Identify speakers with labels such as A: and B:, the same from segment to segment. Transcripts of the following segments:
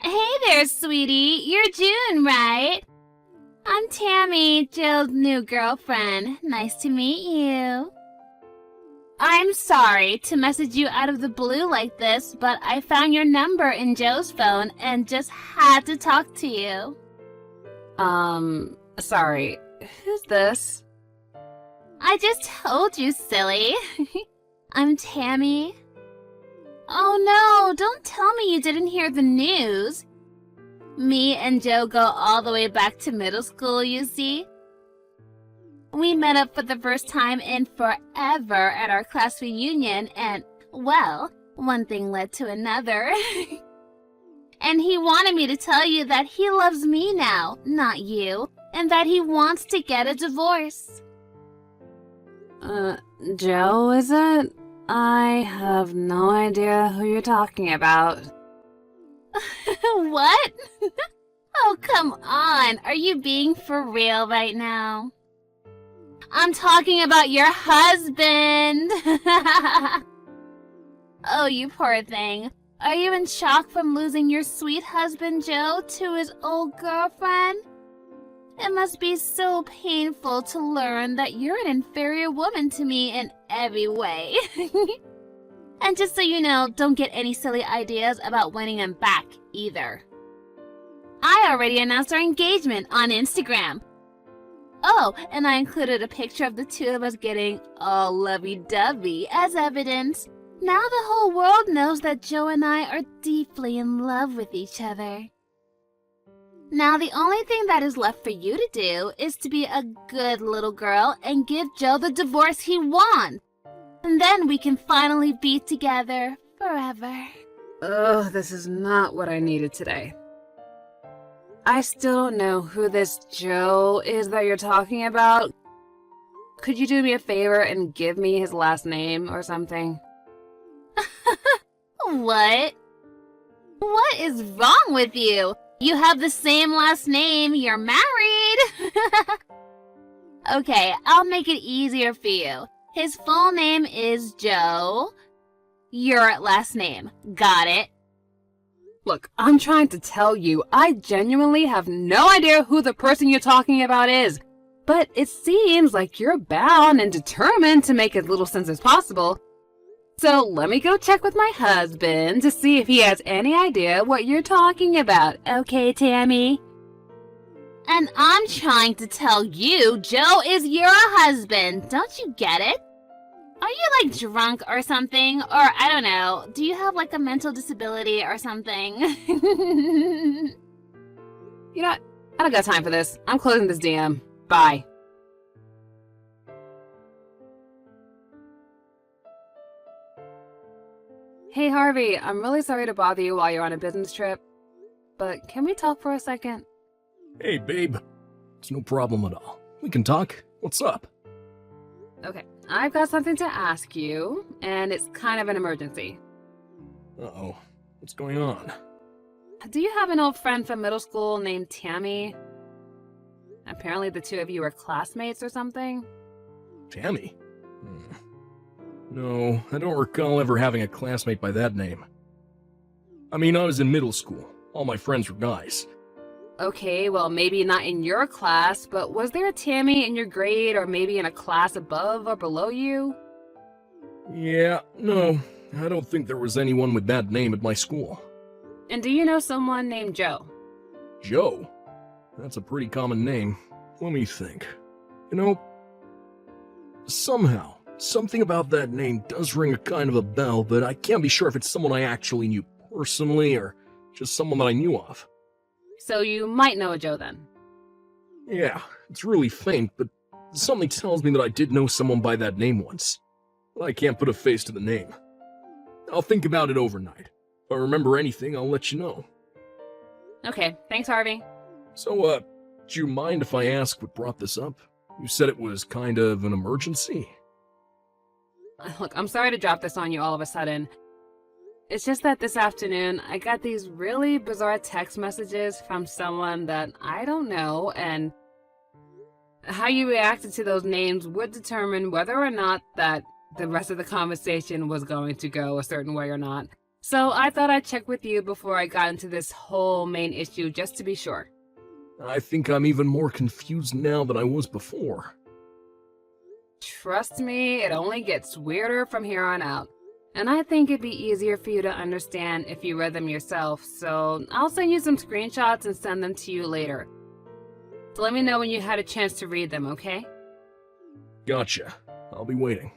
A: Hey there, sweetie. You're June, right? I'm Tammy, Joe's new girlfriend. Nice to meet you. I'm sorry to message you out of the blue like this, but I found your number in Joe's phone and just had to talk to you.
B: Sorry. Who's this?
A: I just told you, silly. I'm Tammy. Oh no, don't tell me you didn't hear the news. Me and Joe go all the way back to middle school, you see. We met up for the first time in forever at our class reunion and, well, one thing led to another. And he wanted me to tell you that he loves me now, not you, and that he wants to get a divorce.
B: Joe, is it? I have no idea who you're talking about.
A: What? Oh, come on. Are you being for real right now? I'm talking about your husband. Oh, you poor thing. Are you in shock from losing your sweet husband, Joe, to his old girlfriend? It must be so painful to learn that you're an inferior woman to me in every way. And just so you know, don't get any silly ideas about winning him back, either. I already announced our engagement on Instagram. Oh, and I included a picture of the two of us getting all lovey-dovey as evidence. Now the whole world knows that Joe and I are deeply in love with each other. Now the only thing that is left for you to do is to be a good little girl and give Joe the divorce he wants. And then we can finally be together forever.
B: Ugh, this is not what I needed today. I still don't know who this Joe is that you're talking about. Could you do me a favor and give me his last name or something?
A: What? What is wrong with you? You have the same last name. You're married. Okay, I'll make it easier for you. His full name is Joe. Your last name. Got it?
B: Look, I'm trying to tell you, I genuinely have no idea who the person you're talking about is. But it seems like you're bound and determined to make as little sense as possible. So let me go check with my husband to see if he has any idea what you're talking about. Okay, Tammy?
A: And I'm trying to tell you, Joe is your husband. Don't you get it? Are you like drunk or something? Or I don't know, do you have like a mental disability or something?
B: You know what? I don't got time for this. I'm closing this DM. Bye. Hey Harvey, I'm really sorry to bother you while you're on a business trip, but can we talk for a second?
C: Hey, babe. It's no problem at all. We can talk. What's up?
B: Okay, I've got something to ask you, and it's kind of an emergency.
C: Uh-oh. What's going on?
B: Do you have an old friend from middle school named Tammy? Apparently the two of you were classmates or something?
C: Tammy? No, I don't recall ever having a classmate by that name. I mean, I was in middle school. All my friends were guys.
B: Okay, well maybe not in your class, but was there a Tammy in your grade or maybe in a class above or below you?
C: Yeah, no, I don't think there was anyone with that name at my school.
B: And do you know someone named Joe?
C: Joe? That's a pretty common name. Let me think. You know, somehow, something about that name does ring a kind of a bell, but I can't be sure if it's someone I actually knew personally or just someone that I knew of.
B: So you might know a Joe then.
C: Yeah, it's really faint, but something tells me that I did know someone by that name once. But I can't put a face to the name. I'll think about it overnight. If I remember anything, I'll let you know.
B: Okay, thanks Harvey.
C: So, do you mind if I ask what brought this up? You said it was kind of an emergency.
B: Look, I'm sorry to drop this on you all of a sudden. It's just that this afternoon, I got these really bizarre text messages from someone that I don't know, and how you reacted to those names would determine whether or not that the rest of the conversation was going to go a certain way or not. So I thought I'd check with you before I got into this whole main issue just to be sure.
C: I think I'm even more confused now than I was before.
B: Trust me, it only gets weirder from here on out. And I think it'd be easier for you to understand if you read them yourself, so I'll send you some screenshots and send them to you later. So let me know when you had a chance to read them, okay?
C: Gotcha. I'll be waiting.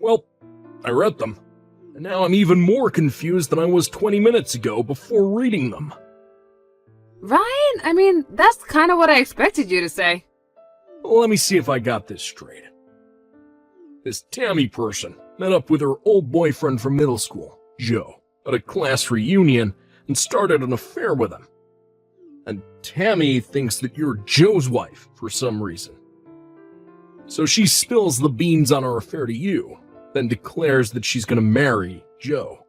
C: Well, I read them. And now I'm even more confused than I was 20 minutes ago before reading them.
B: Right? I mean, that's kind of what I expected you to say.
C: Well, let me see if I got this straight. This Tammy person met up with her old boyfriend from middle school, Joe, at a class reunion and started an affair with him. And Tammy thinks that you're Joe's wife for some reason. So she spills the beans on her affair to you, then declares that she's gonna marry Joe.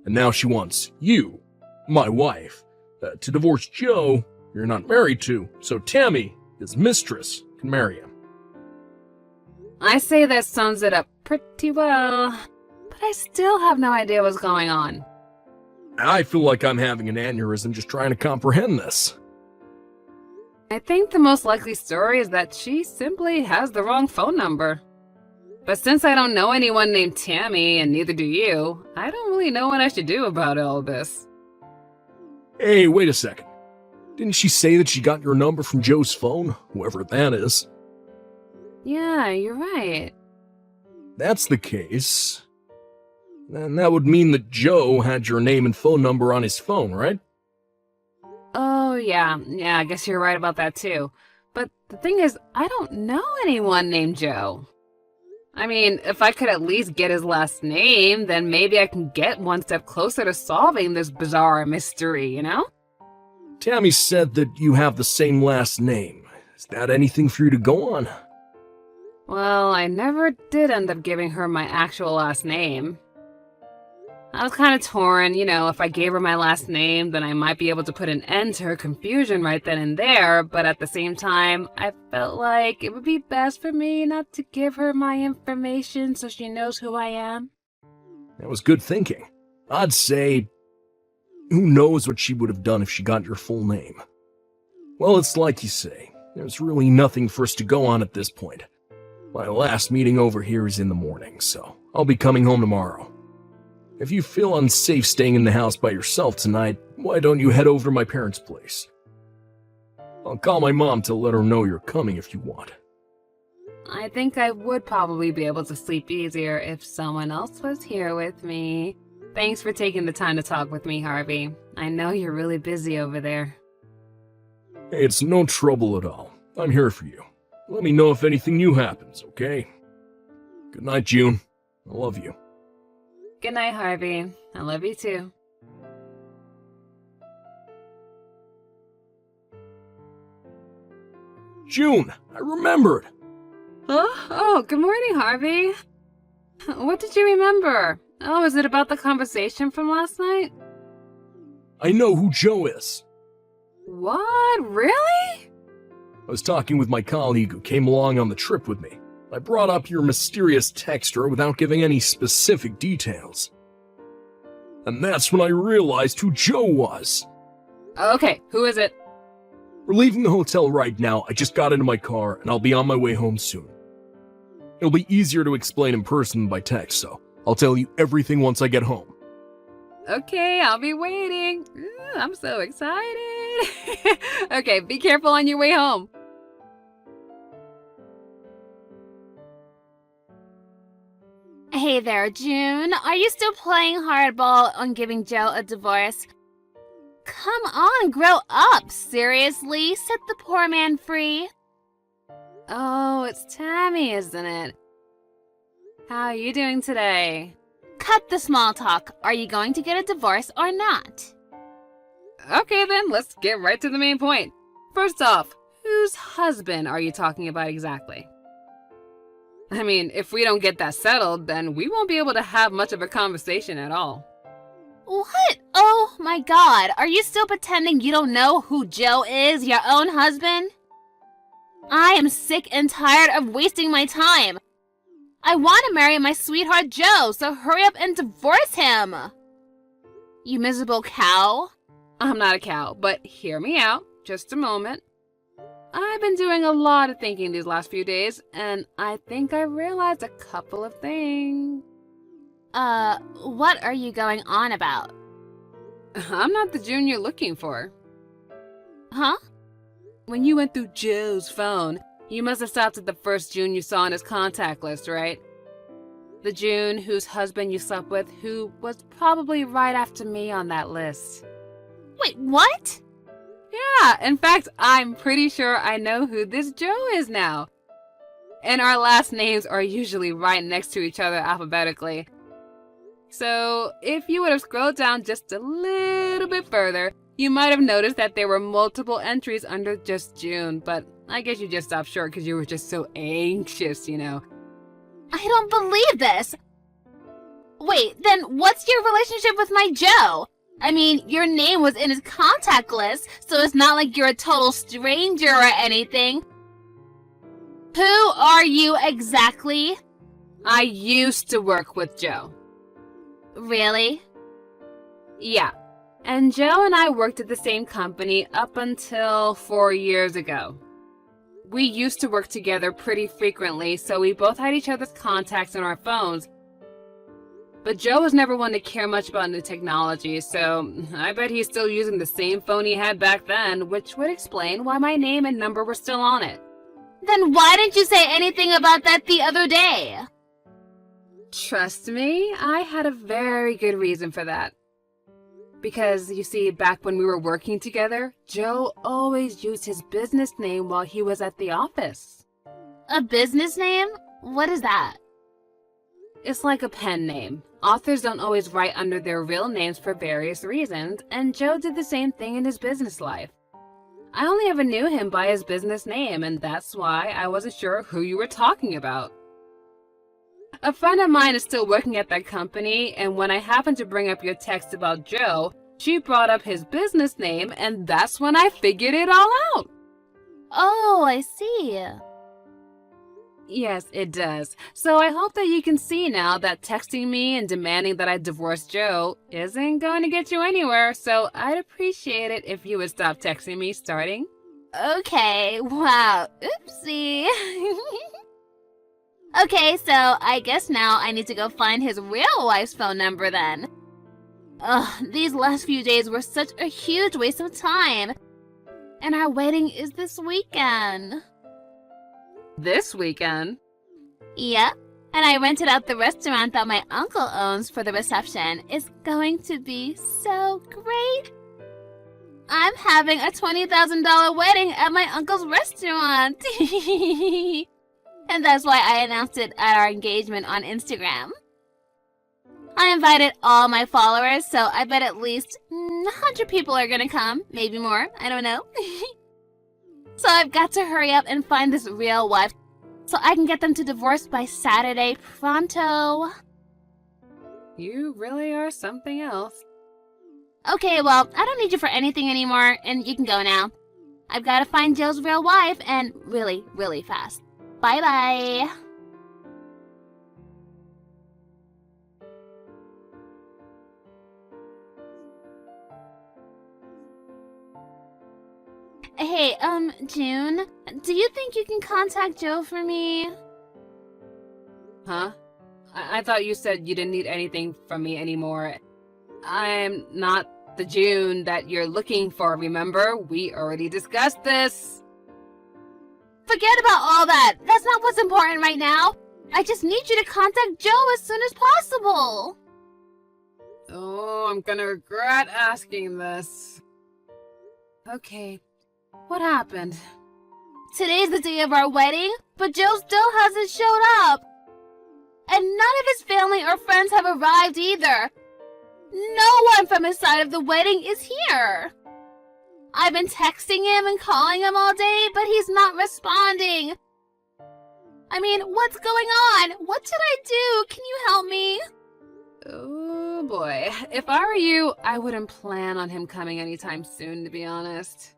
C: And now she wants you, my wife, to divorce Joe you're not married to, so Tammy, his mistress, can marry him.
B: I say that sums it up pretty well, but I still have no idea what's going on.
C: I feel like I'm having an aneurysm just trying to comprehend this.
B: I think the most likely story is that she simply has the wrong phone number. But since I don't know anyone named Tammy, and neither do you, I don't really know what I should do about all this.
C: Hey, wait a second. Didn't she say that she got your number from Joe's phone, whoever that is?
B: Yeah, you're right.
C: That's the case. Then that would mean that Joe had your name and phone number on his phone, right?
B: Oh, yeah, I guess you're right about that too. But the thing is, I don't know anyone named Joe. I mean, if I could at least get his last name, then maybe I can get one step closer to solving this bizarre mystery, you know?
C: Tammy said that you have the same last name. Is that anything for you to go on?
B: Well, I never did end up giving her my actual last name. I was kind of torn, if I gave her my last name, then I might be able to put an end to her confusion right then and there, but at the same time, I felt like it would be best for me not to give her my information so she knows who I am.
C: That was good thinking. I'd say, who knows what she would have done if she got your full name. Well, it's like you say, there's really nothing for us to go on at this point. My last meeting over here is in the morning, so I'll be coming home tomorrow. If you feel unsafe staying in the house by yourself tonight, why don't you head over to my parents' place? I'll call my mom to let her know you're coming if you want.
B: I think I would probably be able to sleep easier if someone else was here with me. Thanks for taking the time to talk with me, Harvey. I know you're really busy over there.
C: Hey, it's no trouble at all. I'm here for you. Let me know if anything new happens, okay? Good night, June. I love you.
B: Good night, Harvey. I love you too.
C: June, I remembered.
B: Oh, good morning, Harvey. What did you remember? Oh, is it about the conversation from last night?
C: I know who Joe is.
B: What? Really?
C: I was talking with my colleague who came along on the trip with me. I brought up your mysterious texter without giving any specific details. And that's when I realized who Joe was.
B: Okay, who is it?
C: We're leaving the hotel right now. I just got into my car and I'll be on my way home soon. It'll be easier to explain in person than by text, so I'll tell you everything once I get home.
B: Okay, I'll be waiting. Ooh, I'm so excited. Okay, be careful on your way home.
A: Hey there, June. Are you still playing hardball on giving Joe a divorce? Come on, grow up. Seriously, set the poor man free.
B: Oh, it's Tammy, isn't it? How are you doing today?
A: Cut the small talk. Are you going to get a divorce or not?
B: Okay then, let's get right to the main point. First off, whose husband are you talking about exactly? I mean, if we don't get that settled, then we won't be able to have much of a conversation at all.
A: What? Oh my god, are you still pretending you don't know who Joe is, your own husband? I am sick and tired of wasting my time. I want to marry my sweetheart Joe, so hurry up and divorce him. You miserable cow.
B: I'm not a cow, but hear me out. Just a moment. I've been doing a lot of thinking these last few days, and I think I realized a couple of things.
A: What are you going on about?
B: I'm not the June you're looking for.
A: Huh?
B: When you went through Joe's phone, you must have stopped at the first June you saw on his contact list, right? The June whose husband you slept with, who was probably right after me on that list.
A: Wait, what?
B: Yeah, in fact, I'm pretty sure I know who this Joe is now. And our last names are usually right next to each other alphabetically. So, if you would have scrolled down just a little bit further, you might have noticed that there were multiple entries under just June, but I guess you just stopped short because you were just so anxious, you know.
A: I don't believe this. Wait, then what's your relationship with my Joe? I mean, your name was in his contact list, so it's not like you're a total stranger or anything. Who are you exactly?
B: I used to work with Joe.
A: Really?
B: Yeah. And Joe and I worked at the same company up until 4 years ago. We used to work together pretty frequently, so we both had each other's contacts on our phones. But Joe was never one to care much about new technology, so I bet he's still using the same phone he had back then, which would explain why my name and number were still on it.
A: Then why didn't you say anything about that the other day?
B: Trust me, I had a very good reason for that. Because, you see, back when we were working together, Joe always used his business name while he was at the office.
A: A business name? What is that?
B: It's like a pen name. Authors don't always write under their real names for various reasons, and Joe did the same thing in his business life. I only ever knew him by his business name, and that's why I wasn't sure who you were talking about. A friend of mine is still working at that company, and when I happened to bring up your text about Joe, she brought up his business name, and that's when I figured it all out.
A: Oh, I see.
B: Yes, it does. So I hope that you can see now that texting me and demanding that I divorce Joe isn't going to get you anywhere, so I'd appreciate it if you would stop texting me starting.
A: Okay, wow, oopsie. Okay, so I guess now I need to go find his real wife's phone number then. Ugh, these last few days were such a huge waste of time. And our wedding is this weekend.
B: This weekend?
A: Yep, and I rented out the restaurant that my uncle owns for the reception. It's going to be so great. I'm having a $20,000 wedding at my uncle's restaurant. And that's why I announced it at our engagement on Instagram. I invited all my followers, so I bet at least 100 people are gonna come. Maybe more, I don't know. So I've got to hurry up and find this real wife so I can get them to divorce by Saturday pronto.
B: You really are something else.
A: Okay, well, I don't need you for anything anymore, and you can go now. I've got to find Joe's real wife, and really, really fast. Bye-bye. Hey, June, do you think you can contact Joe for me?
B: Huh? I thought you said you didn't need anything from me anymore. I'm not the June that you're looking for, remember? We already discussed this.
A: Forget about all that. That's not what's important right now. I just need you to contact Joe as soon as possible.
B: Oh, I'm gonna regret asking this. Okay, what happened?
A: Today's the day of our wedding, but Joe still hasn't showed up. And none of his family or friends have arrived either. No one from his side of the wedding is here. I've been texting him and calling him all day, but he's not responding. I mean, what's going on? What should I do? Can you help me?
B: Oh boy. If I were you, I wouldn't plan on him coming anytime soon, to be honest.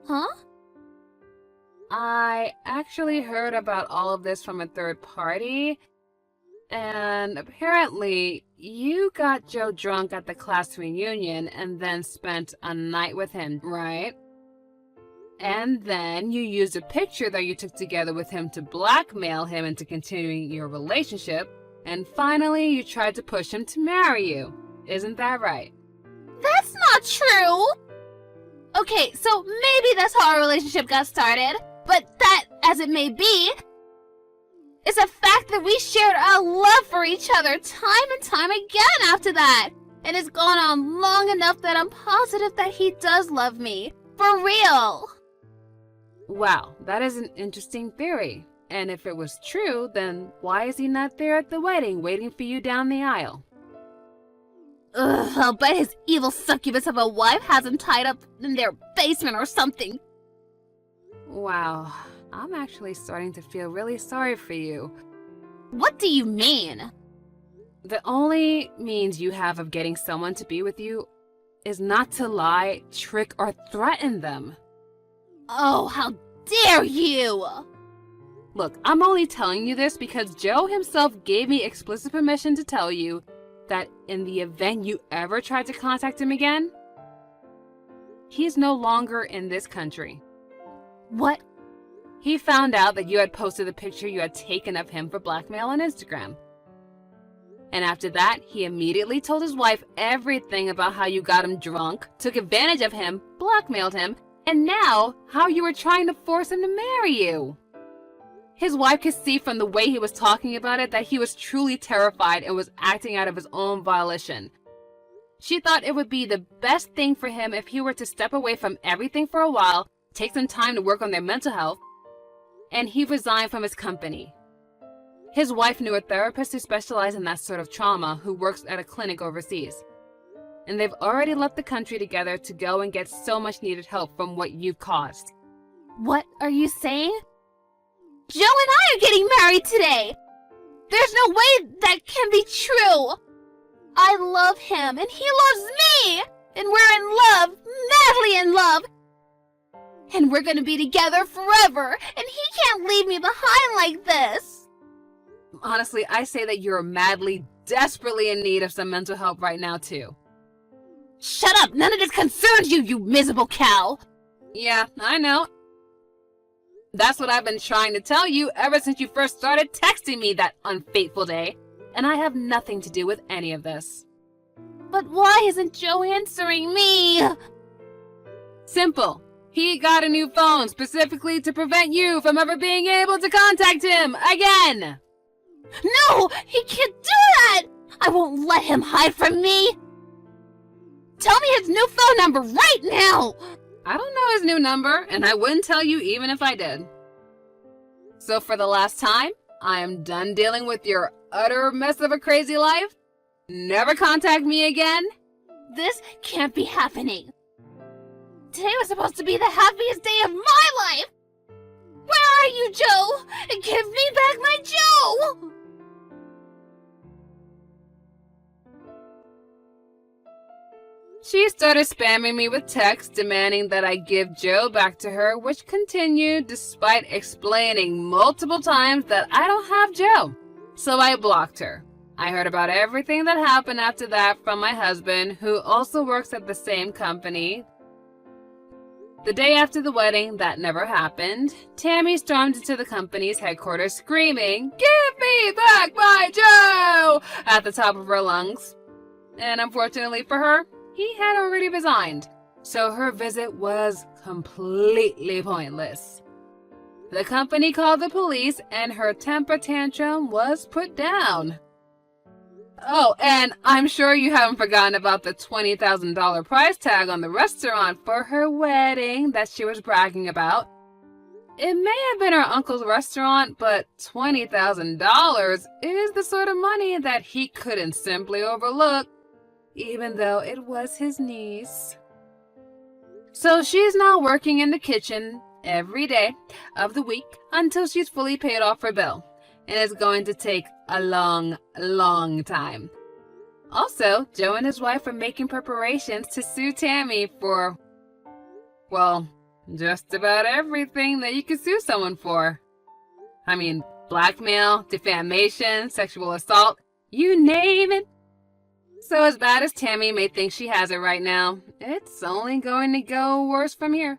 A: Huh?
B: I actually heard about all of this from a third party, and apparently you got Joe drunk at the class reunion and then spent a night with him, right? And then you used a picture that you took together with him to blackmail him into continuing your relationship, and finally you tried to push him to marry you. Isn't that right?
A: That's not true! Okay, so maybe that's how our relationship got started, but that, as it may be, is a fact that we shared our love for each other time and time again after that. And it's gone on long enough that I'm positive that he does love me. For real!
B: Wow, that is an interesting theory. And if it was true, then why is he not there at the wedding waiting for you down the aisle?
A: Ugh, I'll bet his evil succubus of a wife has him tied up in their basement or something.
B: Wow, I'm actually starting to feel really sorry for you.
A: What do you mean?
B: The only means you have of getting someone to be with you is not to lie, trick, or threaten them.
A: Oh, how dare you!
B: Look, I'm only telling you this because Joe himself gave me explicit permission to tell you that in the event you ever tried to contact him again, he's no longer in this country.
A: What?
B: He found out that you had posted the picture you had taken of him for blackmail on Instagram. And after that, he immediately told his wife everything about how you got him drunk, took advantage of him, blackmailed him, and now how you were trying to force him to marry you. His wife could see from the way he was talking about it that he was truly terrified and was acting out of his own volition. She thought it would be the best thing for him if he were to step away from everything for a while, take some time to work on their mental health, and he resigned from his company. His wife knew a therapist who specialized in that sort of trauma who works at a clinic overseas. And they've already left the country together to go and get so much needed help from what you've caused.
A: What are you saying? Joe and I are getting married today! There's no way that can be true! I love him, and he loves me! And we're in love, madly in love! And we're gonna be together forever, and he can't leave me behind like this!
B: Honestly, I say that you're madly, desperately in need of some mental help right now, too.
A: Shut up! None of this concerns you, you miserable cow!
B: Yeah, I know. That's what I've been trying to tell you ever since you first started texting me that unfateful day. And I have nothing to do with any of this.
A: But why isn't Joe answering me?
B: Simple. He got a new phone specifically to prevent you from ever being able to contact him again!
A: No! He can't do that! I won't let him hide from me! Tell me his new phone number right now!
B: I don't know his new number, and I wouldn't tell you even if I did. So for the last time, I am done dealing with your utter mess of a crazy life. Never contact me again.
A: This can't be happening. Today was supposed to be the happiest day of my life! Where are you, Joe? Give me back my Joe!
B: She started spamming me with texts demanding that I give Joe back to her, which continued despite explaining multiple times that I don't have Joe. So I blocked her. I heard about everything that happened after that from my husband, who also works at the same company. The day after the wedding, that never happened, Tammy stormed into the company's headquarters screaming, "Give me back my Joe!" at the top of her lungs. And unfortunately for her, he had already resigned, so her visit was completely pointless. The company called the police and her temper tantrum was put down. Oh, and I'm sure you haven't forgotten about the $20,000 price tag on the restaurant for her wedding that she was bragging about. It may have been her uncle's restaurant, but $20,000 is the sort of money that he couldn't simply overlook, even though it was his niece. So she's now working in the kitchen every day of the week until she's fully paid off her bill. And it's going to take a long, long time. Also, Joe and his wife are making preparations to sue Tammy for, well, Just about everything that you could sue someone for. I mean, blackmail, defamation, sexual assault, you name it. So as bad as Tammy may think she has it right now, it's only going to go worse from here.